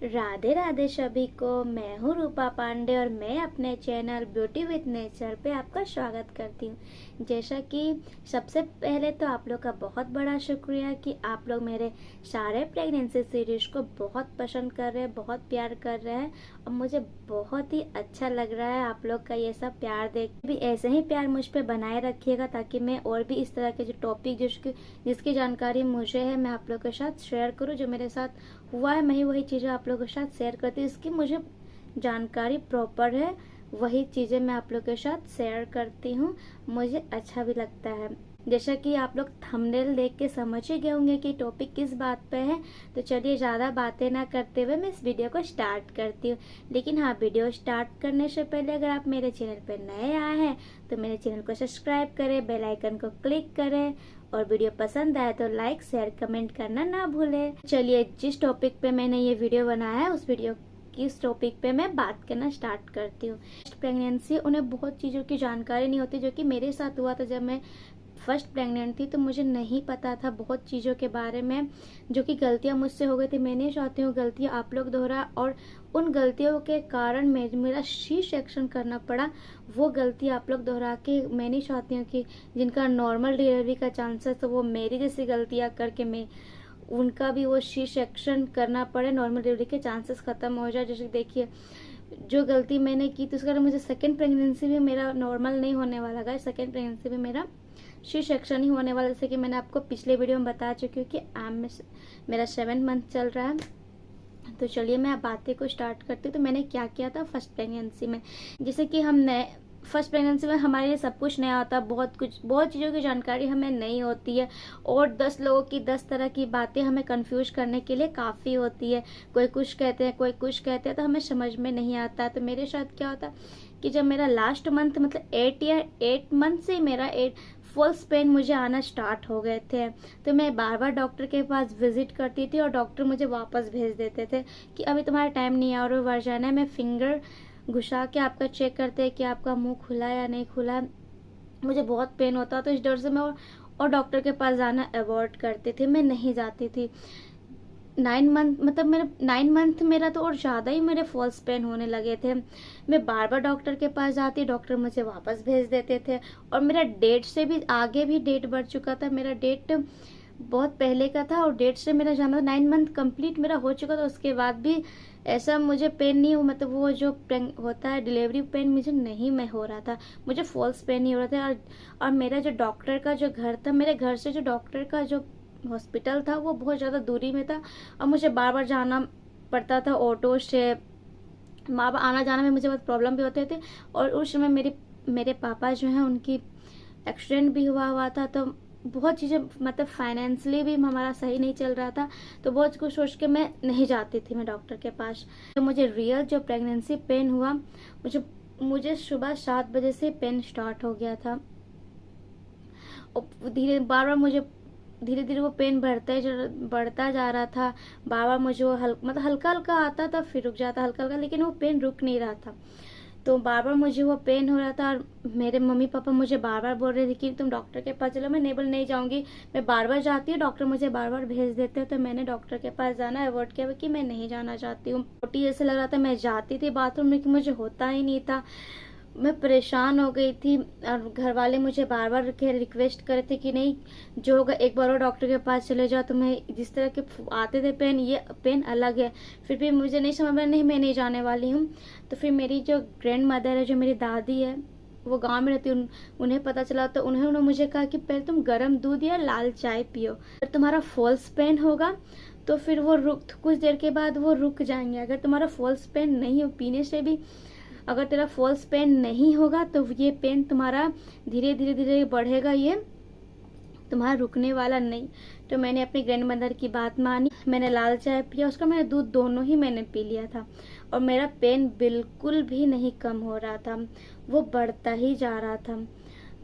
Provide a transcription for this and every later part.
राधे राधे सभी को। मैं हूँ रूपा पांडे और मैं अपने चैनल ब्यूटी विद नेचर पे आपका स्वागत करती हूँ। जैसा कि सबसे पहले तो आप लोग का बहुत बड़ा शुक्रिया कि आप लोग मेरे सारे प्रेगनेंसी सीरीज को बहुत पसंद कर रहे हैं, बहुत प्यार कर रहे हैं और मुझे बहुत ही अच्छा लग रहा है आप लोग का ये सब प्यार देख। भी ऐसे ही प्यार मुझ पे बनाए रखिएगा ताकि मैं और भी इस तरह के जो टॉपिक जिसकी जानकारी मुझे है मैं आप लोग के साथ शेयर करूँ। जो मेरे साथ हुआ है मैं ही वही चीज़ें आप लोगों के साथ शेयर करती हूँ। इसकी मुझे जानकारी प्रॉपर है, वही चीज़ें मैं आप लोगों के साथ शेयर करती हूँ। मुझे अच्छा भी लगता है। जैसा कि आप लोग थंबनेल देख के समझ ही गए होंगे कि टॉपिक किस बात पे है, तो चलिए ज़्यादा बातें ना करते हुए मैं इस वीडियो को स्टार्ट करती हूँ। लेकिन हाँ, वीडियो स्टार्ट करने से पहले अगर आप मेरे चैनल पर नए आए हैं तो मेरे चैनल को सब्सक्राइब करें, बेल आइकन को क्लिक करें और वीडियो पसंद आए तो लाइक शेयर कमेंट करना ना भूलें। चलिए, जिस टॉपिक पे मैंने ये वीडियो बनाया है उस वीडियो किस टॉपिक पे मैं बात करना स्टार्ट करती हूँ। प्रेगनेंसी, उन्हें बहुत चीज़ों की जानकारी नहीं होती, जो कि मेरे साथ हुआ था। जब मैं फर्स्ट प्रेग्नेंट थी तो मुझे नहीं पता था बहुत चीज़ों के बारे में, जो कि गलतियां मुझसे हो गई थी। मैं नहीं चाहती हूँ गलतियां आप लोग दोहरा, और उन गलतियों के कारण मेरा सी सेक्शन करना पड़ा। वो गलती आप लोग दोहरा के मैं नहीं चाहती हूँ कि जिनका नॉर्मल डिलीवरी का चांसेस तो वो मेरी जैसी गलतियाँ करके मैं उनका भी वो सी सेक्शन करना पड़े, नॉर्मल डिलीवरी के चांसेस खत्म हो जाए। जैसे देखिए, जो गलती मैंने की तो उसके कारण मुझे सेकेंड प्रेगनेंसी भी मेरा नॉर्मल नहीं होने वाला है। सेकेंड प्रेगनेंसी भी मेरा सी सेक्शन ही होने वाला, जैसे कि मैंने आपको पिछले वीडियो में बता चुकी हूँ कि मेरा 7 मंथ चल रहा है। तो चलिए मैं अब बातें को स्टार्ट करती हूँ। तो मैंने क्या किया था फर्स्ट प्रेगनेंसी में, जैसे कि हम नए फर्स्ट प्रेगनेंसी में हमारे लिए सब कुछ नया होता है, बहुत चीज़ों की जानकारी हमें नहीं होती है और 10 लोगों की 10 तरह की बातें हमें कंफ्यूज करने के लिए काफ़ी होती है। कोई कुछ कहते हैं, कोई कुछ कहते हैं, तो हमें समझ में नहीं आता। तो मेरे साथ क्या होता कि जब मेरा लास्ट मंथ मतलब 8 मंथ से मेरा फुल्स पेन मुझे आना स्टार्ट हो गए थे, तो मैं बार बार डॉक्टर के पास विजिट करती थी और डॉक्टर मुझे वापस भेज देते थे कि अभी तुम्हारा टाइम नहीं है और वर्जाना में फिंगर घुसा के आपका चेक करते हैं कि आपका मुंह खुला है या नहीं खुला है। मुझे बहुत पेन होता तो इस डर से मैं और डॉक्टर के पास जाना अवॉइड करती थी, मैं नहीं जाती थी। 9 मंथ मतलब मेरा 9 मंथ मेरा तो और ज़्यादा ही मेरे फॉल्स पेन होने लगे थे। मैं बार बार डॉक्टर के पास जाती, डॉक्टर मुझे वापस भेज देते थे और मेरा डेट से भी आगे भी डेट बढ़ चुका था। मेरा डेट बहुत पहले का था और डेट से मेरा जाना 9 मंथ कंप्लीट मेरा हो चुका था। उसके बाद भी ऐसा मुझे पेन नहीं हो, मतलब वो जो होता है डिलीवरी पेन मुझे नहीं मैं हो रहा था, मुझे फॉल्स पेन ही हो रहा था। और मेरा जो डॉक्टर का जो घर था, मेरे घर से जो डॉक्टर का जो हॉस्पिटल था वो बहुत ज़्यादा दूरी में था और मुझे बार बार जाना पड़ता था ऑटो से। बार बार आना जाना में मुझे बहुत प्रॉब्लम भी होते थे और उस समय मेरे पापा जो हैं उनकी एक्सीडेंट भी हुआ था, तो बहुत चीज़ें मतलब फाइनेंशियली भी हमारा सही नहीं चल रहा था। तो बहुत कुछ सोच के मैं नहीं जाती थी मैं डॉक्टर के पास। तो मुझे रियल जो प्रेगनेंसी पेन हुआ, मुझे सुबह 7 बजे से पेन स्टार्ट हो गया था और धीरे धीरे वो पेन बढ़ता जा रहा था। बार बार मुझे वो मतलब हल्का हल्का आता था फिर रुक जाता हल्का हल्का, लेकिन वो पेन रुक नहीं रहा था। तो बार बार मुझे वो पेन हो रहा था और मेरे मम्मी पापा मुझे बार बार बोल रहे थे कि तुम डॉक्टर के पास चलो। मैं नहीं जाऊंगी, मैं बार बार जाती हूँ, डॉक्टर मुझे बार बार भेज देते हो। तो मैंने डॉक्टर के पास जाना अवॉइड किया कि मैं नहीं जाना चाहती हूँ। छोटी जैसे लग रहा था, मैं जाती थी बाथरूम में कि मुझे होता ही नहीं था। मैं परेशान हो गई थी और घर वाले मुझे बार बार रिक्वेस्ट करे थे कि नहीं जो होगा एक बार और डॉक्टर के पास चले जाओ, तुम्हें जिस तरह के आते थे पेन ये पेन अलग है। फिर भी मुझे नहीं समझ में, नहीं मैं नहीं जाने वाली हूँ। तो फिर मेरी जो ग्रैंड मदर है, जो मेरी दादी है, वो गांव में रहती, उन्हें पता चला तो उन्होंने मुझे कहा कि पहले तुम गर्म दूध या लाल चाय पियो, अगर तुम्हारा फॉल्स पेन होगा तो फिर वो कुछ देर के बाद वो रुक जाएंगे। अगर तुम्हारा फॉल्स पेन नहीं हो, पीने से भी अगर तेरा फॉल्स पेन नहीं होगा तो ये पेन तुम्हारा धीरे धीरे बढ़ेगा, ये तुम्हारा रुकने वाला नहीं। तो मैंने अपनी ग्रैंड मदर की बात मानी, मैंने लाल चाय पिया, उसका मैंने दूध दोनों ही मैंने पी लिया था और मेरा पेन बिल्कुल भी नहीं कम हो रहा था, वो बढ़ता ही जा रहा था।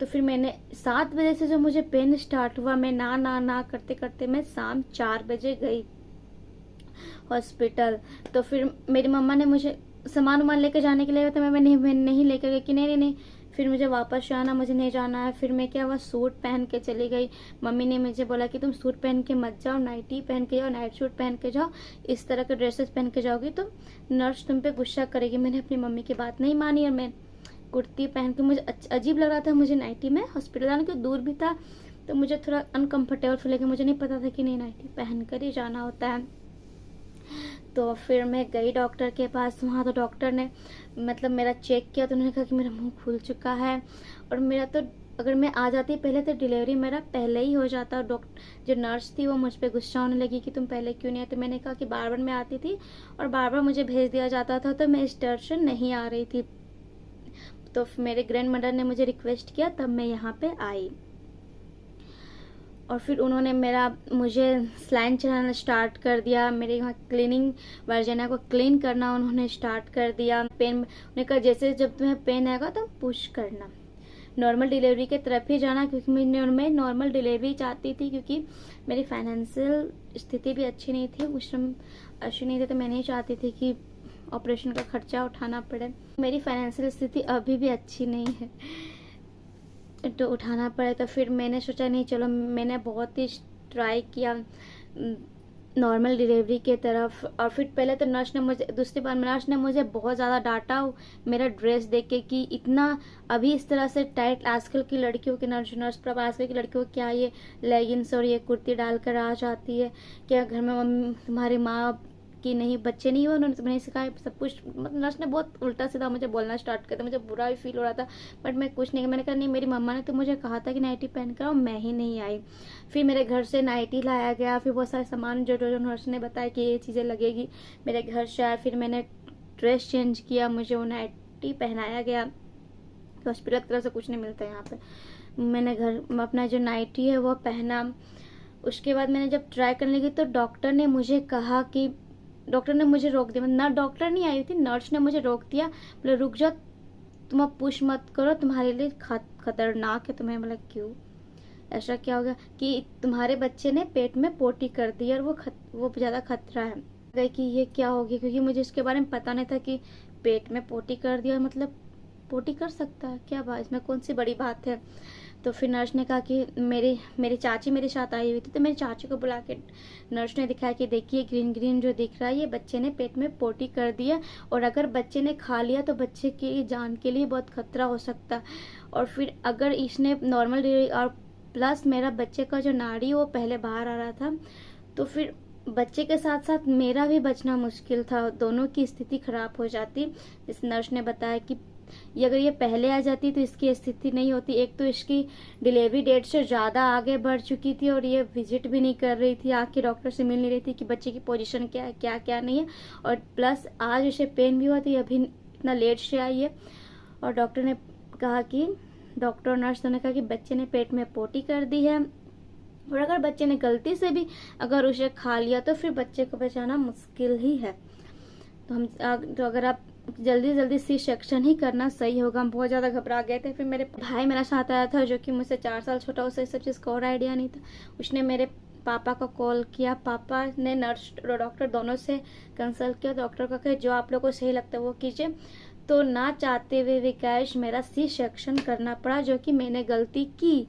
तो फिर मैंने 7 बजे से जो मुझे पेन स्टार्ट हुआ, मैं ना करते करते मैं शाम 4 बजे गई हॉस्पिटल। तो फिर मेरी मम्मा ने मुझे सामान लेके जाने के लिए, तो मैं नहीं लेकर गई कि नहीं। फिर मुझे वापस आना, मुझे नहीं जाना है। फिर मैं क्या हुआ, सूट पहन के चली गई। मम्मी ने मुझे बोला कि तुम सूट पहन के मत जाओ, नाइटी पहन के जाओ, नाइट सूट पहन के जाओ, इस तरह के ड्रेसेस पहन के जाओगी तो नर्स तुम पे गुस्सा करेगी। मैंने अपनी मम्मी की बात नहीं मानी और मैं कुर्ती पहन के, मुझे अजीब लग रहा था मुझे नाइटी में, हॉस्पिटल जाने के दूर भी था तो मुझे थोड़ा अनकंफर्टेबल फील लगा। मुझे नहीं पता था कि नहीं नाइटी पहन कर ही जाना होता है। तो फिर मैं गई डॉक्टर के पास। वहाँ तो डॉक्टर ने मतलब मेरा चेक किया तो उन्होंने कहा कि मेरा मुंह खुल चुका है और मेरा तो, अगर मैं आ जाती पहले तो डिलीवरी मेरा पहले ही हो जाता। और डॉक्टर जो नर्स थी वो मुझ पर गुस्सा होने लगी कि तुम पहले क्यों नहीं आए। तो मैंने कहा कि बार बार मैं आती थी और बार बार मुझे भेज दिया जाता था तो मैं इस डर से नहीं आ रही थी। तो मेरे ग्रैंड मदर ने मुझे रिक्वेस्ट किया तब मैं यहाँ पे आई। और फिर उन्होंने मुझे स्लाइन चलाना स्टार्ट कर दिया। मेरे यहाँ क्लीनिंग, वर्जिना को क्लीन करना उन्होंने स्टार्ट कर दिया। पेन, उन्होंने कहा जैसे जब तुम्हें पेन आएगा तो पुश करना, नॉर्मल डिलीवरी की तरफ ही जाना, क्योंकि मैं नॉर्मल डिलीवरी चाहती थी क्योंकि मेरी फाइनेंशियल स्थिति भी अच्छी नहीं थी, उस समय अच्छी नहीं थी। तो मैं नहीं चाहती थी कि ऑपरेशन का खर्चा उठाना पड़े। मेरी फाइनेंशियल स्थिति अभी भी अच्छी नहीं है तो उठाना पड़े। तो फिर मैंने सोचा नहीं, चलो मैंने बहुत ही ट्राई किया नॉर्मल डिलीवरी के तरफ। और फिर पहले तो नर्स ने मुझे, दूसरी बार नर्स ने मुझे बहुत ज़्यादा डांटा मेरा ड्रेस देख के कि इतना अभी इस तरह से टाइट, आजकल की लड़कियों के नर्स पर आजकल की लड़कियों को क्या ये लेगिंग्स और ये कुर्ती डालकर आ जाती है, क्या घर में मम्मी तुम्हारी माँ कि नहीं बच्चे नहीं हुए, उन्होंने तो नहीं सिखाया सब कुछ। मतलब नर्स ने बहुत उल्टा सीधा मुझे बोलना स्टार्ट कर दिया। मुझे बुरा भी फील हो रहा था बट मैं कुछ नहीं, मैंने कहा नहीं, मेरी मम्मा ने तो मुझे कहा था कि नाइटी पहन कर आओ, मैं ही नहीं आई। फिर मेरे घर से नाइटी लाया गया, फिर बहुत सारे सामान जो जो नर्स ने बताया कि ये चीज़ें लगेगी मेरे घर से आया। फिर मैंने ड्रेस चेंज किया, मुझे वो नाइटी पहनाया गया। हॉस्पिटल की तरफ से कुछ नहीं मिलता यहाँ पे। मैंने घर अपना जो नाइटी है वो पहना। उसके बाद मैंने जब ट्राई करने लगी तो डॉक्टर ने मुझे कहा कि, डॉक्टर ने मुझे रोक दिया, ना डॉक्टर नहीं आई थी, नर्स ने मुझे रोक दिया, बोले रुक जाओ, तुम अब पुश मत करो, तुम्हारे लिए खतरनाक है। तुम्हें बोला क्यों, ऐसा क्या हो गया कि तुम्हारे बच्चे ने पेट में पोटी कर दी और वो ज़्यादा खतरा है कि ये क्या हो गया, क्योंकि मुझे इसके बारे में पता नहीं था कि पेट में पोटी कर दिया मतलब पोटी कर सकता है क्या, बात इसमें कौन सी बड़ी बात है। तो फिर नर्स ने कहा कि मेरी चाची मेरे साथ आई हुई थी तो मेरी चाची को बुला के नर्स ने दिखाया कि देखिए ग्रीन ग्रीन जो दिख रहा है ये बच्चे ने पेट में पोटी कर दिया और अगर बच्चे ने खा लिया तो बच्चे की जान के लिए बहुत खतरा हो सकता। और फिर अगर इसने नॉर्मल डिलीवरी और प्लस मेरा बच्चे का जो नाड़ी वो पहले बाहर आ रहा था तो फिर बच्चे के साथ साथ मेरा भी बचना मुश्किल था, दोनों की स्थिति खराब हो जाती। इस नर्स ने बताया कि अगर ये पहले आ जाती तो इसकी स्थिति नहीं होती। एक तो इसकी डिलीवरी डेट से ज़्यादा आगे बढ़ चुकी थी और ये विजिट भी नहीं कर रही थी, आके डॉक्टर से मिल नहीं रही थी कि बच्चे की पोजीशन क्या है क्या नहीं है। और प्लस आज इसे पेन भी हुआ तो ये अभी इतना लेट से आई है। और डॉक्टर ने कहा कि, डॉक्टर नर्स ने कहा कि बच्चे ने पेट में पोटी कर दी है और अगर बच्चे ने गलती से भी अगर उसे खा लिया तो फिर बच्चे को बचाना मुश्किल ही है। तो अगर आप जल्दी सी सेक्शन ही करना सही होगा। हम बहुत ज़्यादा घबरा गए थे। फिर मेरे भाई मेरा साथ आया था जो कि मुझसे 4 साल छोटा, उसे सब चीज़ का और आइडिया नहीं था। उसने मेरे पापा को कॉल किया, पापा ने नर्स और डॉक्टर दोनों से कंसल्ट किया। डॉक्टर का कहे जो आप लोग को सही लगता है वो कीजिए। तो ना चाहते हुए विकास मेरा सी सेक्शन करना पड़ा जो कि मैंने गलती की।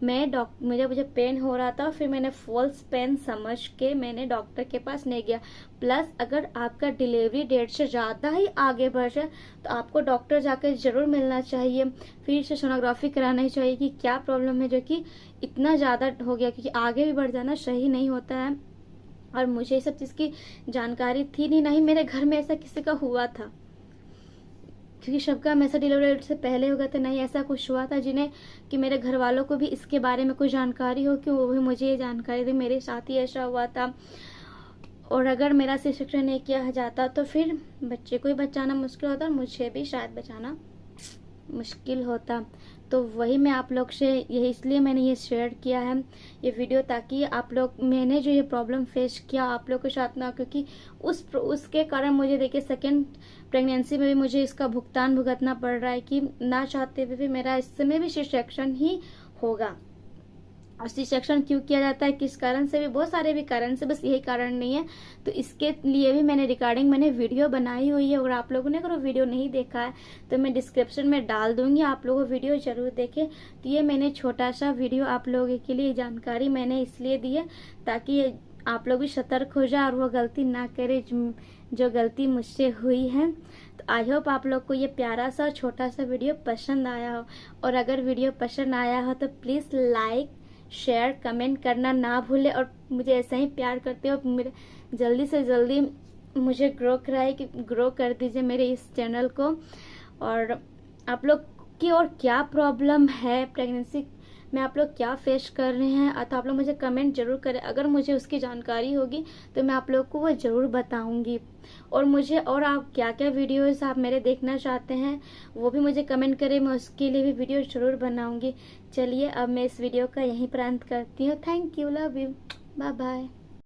मुझे पेन हो रहा था, फिर मैंने फॉल्स पेन समझ के मैंने डॉक्टर के पास नहीं गया। प्लस अगर आपका डिलीवरी डेट से ज़्यादा ही आगे बढ़ जाए तो आपको डॉक्टर जाकर ज़रूर मिलना चाहिए, फिर से सोनोग्राफी कराना चाहिए कि क्या प्रॉब्लम है जो कि इतना ज़्यादा हो गया, क्योंकि आगे भी बढ़ जाना सही नहीं होता है। और मुझे इस सब चीज़ की जानकारी थी नहीं मेरे घर में ऐसा किसी का हुआ था, क्योंकि सबका हमेशा डिलीवरी से पहले हो गया था। नहीं ऐसा कुछ हुआ था जिन्हें कि मेरे घर वालों को भी इसके बारे में कुछ जानकारी हो कि वो भी मुझे ये जानकारी दे, मेरे साथ ही ऐसा हुआ था। और अगर मेरा सी सेक्शन नहीं किया जाता तो फिर बच्चे को ही बचाना मुश्किल होता और मुझे भी शायद बचाना मुश्किल होता। तो वही मैं आप लोग से यही, इसलिए मैंने ये शेयर किया है ये वीडियो, ताकि आप लोग, मैंने जो ये प्रॉब्लम फेस किया आप लोग के साथ ना, क्योंकि उसके कारण मुझे देखिए सेकेंड प्रेगनेंसी में भी मुझे इसका भुगतान भुगतना पड़ रहा है कि ना चाहते हुए भी मेरा इस समय भी सी सेक्शन ही होगा। सी सेक्शन क्यों किया जाता है, किस कारण से, भी बहुत सारे भी कारण से, बस यही कारण नहीं है। तो इसके लिए भी मैंने वीडियो बनाई हुई है। अगर आप लोगों ने अगर वीडियो नहीं देखा है तो मैं डिस्क्रिप्शन में डाल दूंगी, आप लोगों वीडियो जरूर देखें। तो ये मैंने छोटा सा वीडियो आप लोगों के लिए जानकारी मैंने इसलिए दी है ताकि आप लोग भी सतर्क हो जाए और वो गलती ना करे जो गलती मुझसे हुई है। तो आई होप आप लोग को ये प्यारा सा छोटा सा वीडियो पसंद आया हो, और अगर वीडियो पसंद आया हो तो प्लीज़ लाइक शेयर कमेंट करना ना भूले, और मुझे ऐसा ही प्यार करते हो मेरे, जल्दी से जल्दी मुझे ग्रो कर दीजिए मेरे इस चैनल को। और आप लोग की और क्या प्रॉब्लम है प्रेगनेंसी में, आप लोग क्या फेस कर रहे हैं, तो आप लोग मुझे कमेंट जरूर करें। अगर मुझे उसकी जानकारी होगी तो मैं आप लोग को वो ज़रूर बताऊंगी। और मुझे और आप क्या क्या वीडियोस आप मेरे देखना चाहते हैं वो भी मुझे कमेंट करें, मैं उसके लिए भी वीडियो ज़रूर बनाऊंगी। चलिए अब मैं इस वीडियो का यहीं पर अंत करती हूँ। Thank you, love you, bye bye.